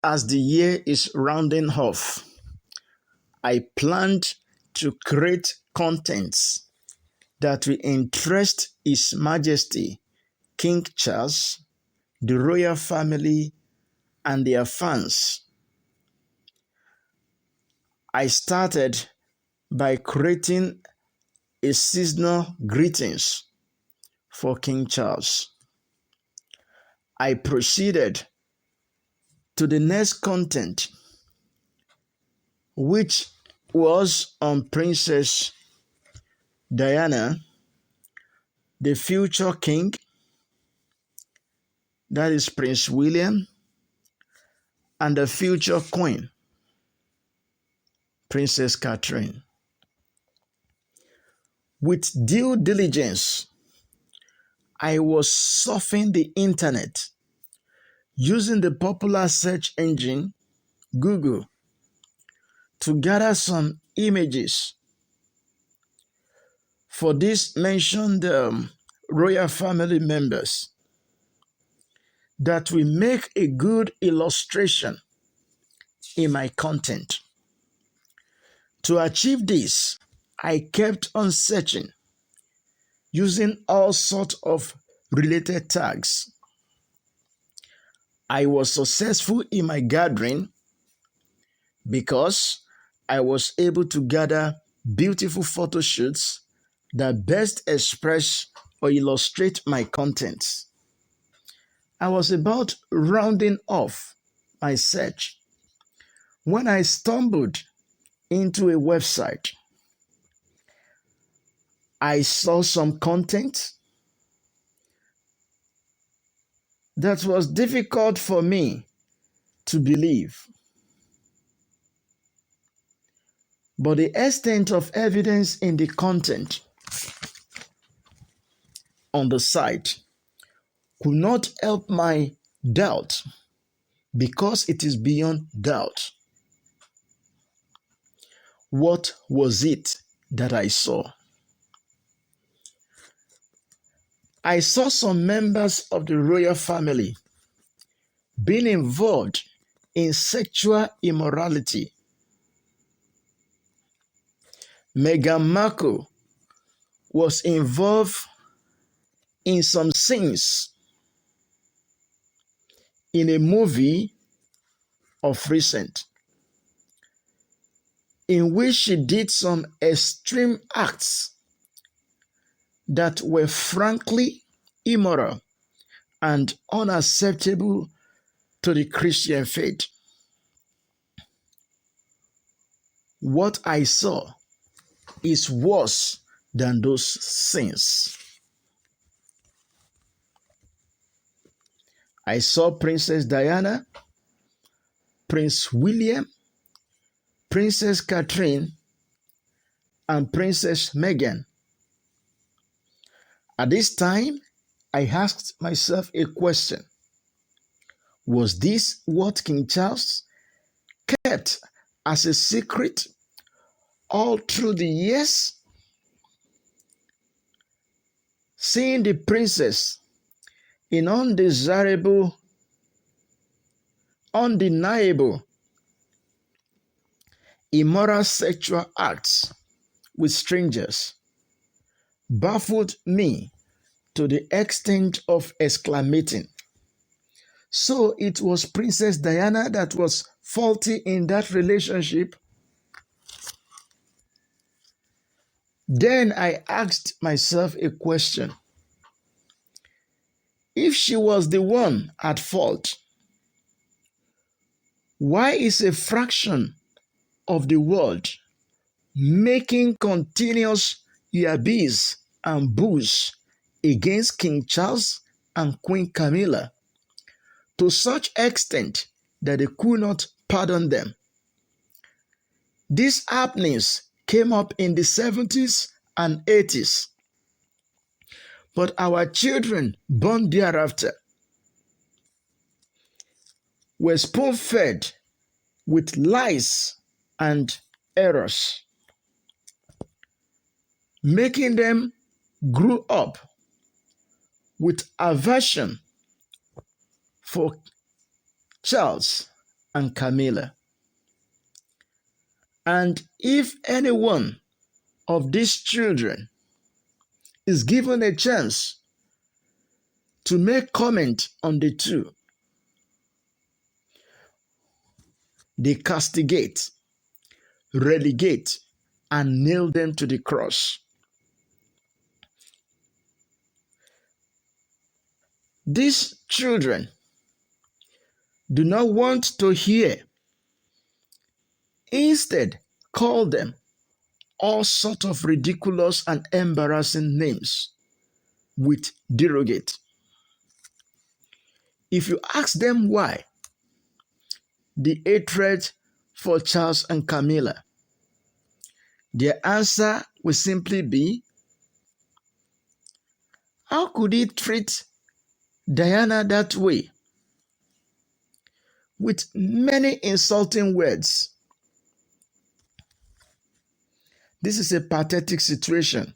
as the year is rounding off, I planned to create contents that will interest His Majesty King Charles, the royal family, and their fans. I started by creating a seasonal greetings for King Charles. I proceeded to the next content, which was on Princess Diana, the future king, that is Prince William, and the future queen, Princess Catherine. With due diligence, I was surfing the internet using the popular search engine Google to gather some images for these mentioned royal family members that will make a good illustration in my content. To achieve this, I kept on searching using all sorts of related tags. I was successful in my gathering because I was able to gather beautiful photo shoots that best express or illustrate my contents. I was about rounding off my search when I stumbled into a website. I saw some content that was difficult for me to believe. But the extent of evidence in the content on the site could not help my doubt, because it is beyond doubt. What was it that I saw? I saw some members of the royal family being involved in sexual immorality. Meghan Markle was involved in some scenes in a movie of recent, in which she did some extreme acts that were frankly immoral and unacceptable to the Christian faith. What I saw is worse than those sins. I saw Princess Diana, Prince William, Princess Catherine, and Princess Meghan. At this time, I asked myself a question. Was this what King Charles kept as a secret all through the years? Seeing the princess in undeniable immoral sexual acts with strangers baffled me to the extent of exclamating, so it was Princess Diana that was faulty in that relationship? Then I asked myself a question. If she was the one at fault, why is a fraction of the world making continuous yabbies and boos against King Charles and Queen Camilla to such extent that they could not pardon them? These happenings came up in the 70s and 80s, but our children born thereafter were spoon-fed with lies and errors, making them grow up with aversion for Charles and Camilla. And if any one of these children is given a chance to make comment on the two, they castigate, relegate, and nail them to the cross. These children do not want to hear. Instead, call them all sorts of ridiculous and embarrassing names with derogate. If you ask them why, the hatred for Charles and Camilla, their answer will simply be, how could he treat Diana that way? With many insulting words. This is a pathetic situation.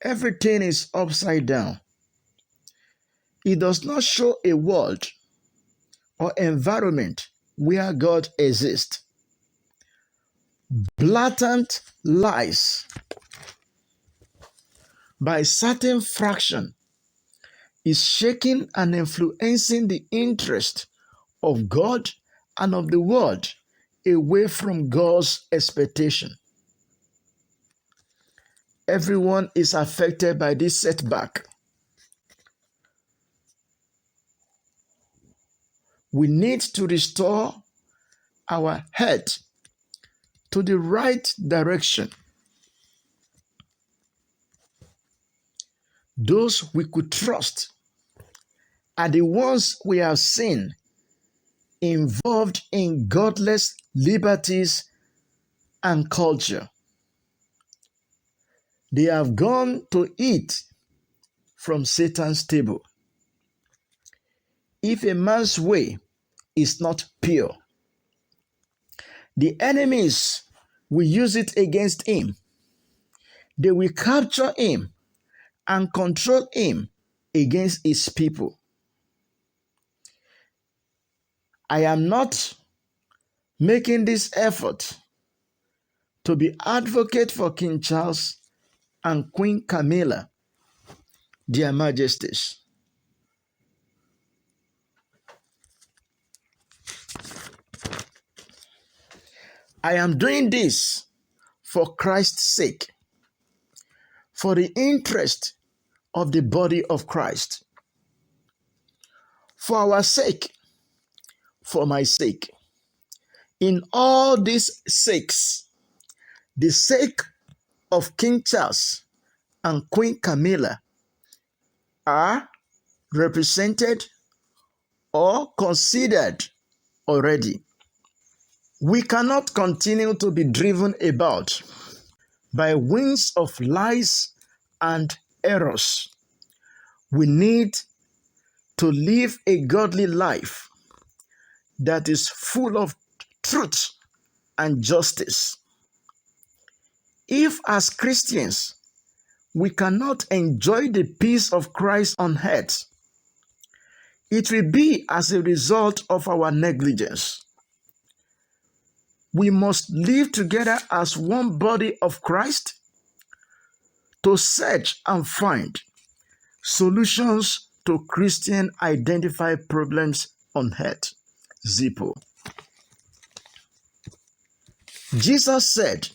Everything is upside down. It does not show a world or environment where God exists. Blatant lies by certain fraction is shaking and influencing the interest of God and of the world away from God's expectation. Everyone is affected by this setback. We need to restore our head to the right direction. Those we could trust are the ones we have seen involved in godless liberties and culture. They have gone to eat from Satan's table. If a man's way is not pure, the enemies will use it against him. They will capture him and control him against his people. I am not making this effort to be advocate for King Charles and Queen Camilla, their majesties. I am doing this for Christ's sake, for the interest of the body of Christ, for our sake, for my sake. In all these sakes, the sake of King Charles and Queen Camilla are represented or considered already. We cannot continue to be driven about by winds of lies and errors. We need to live a godly life that is full of truth and justice. If as Christians we cannot enjoy the peace of Christ on earth, it will be as a result of our negligence. We must live together as one body of Christ to search and find solutions to Christian identified problems on earth. Zippo. Jesus said,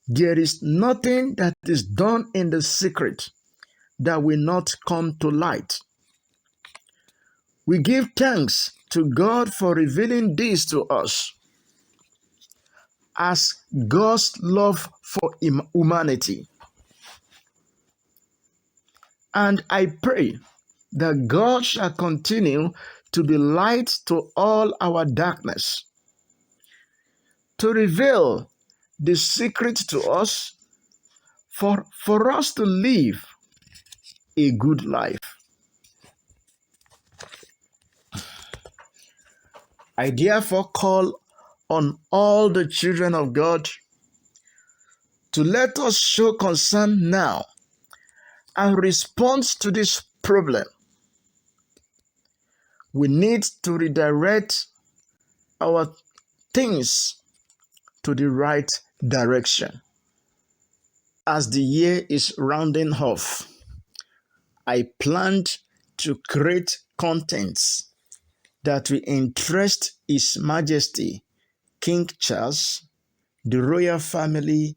there is nothing that is done in the secret that will not come to light. We give thanks to God for revealing this to us as God's love for humanity. And I pray that God shall continue to be light to all our darkness, to reveal the secret to us for us to live a good life. I therefore call on all the children of God to let us show concern now and respond to this problem. We need to redirect our things to the right direction. As the year is rounding off, I planned to create contents that will interest His Majesty King Charles, the royal family,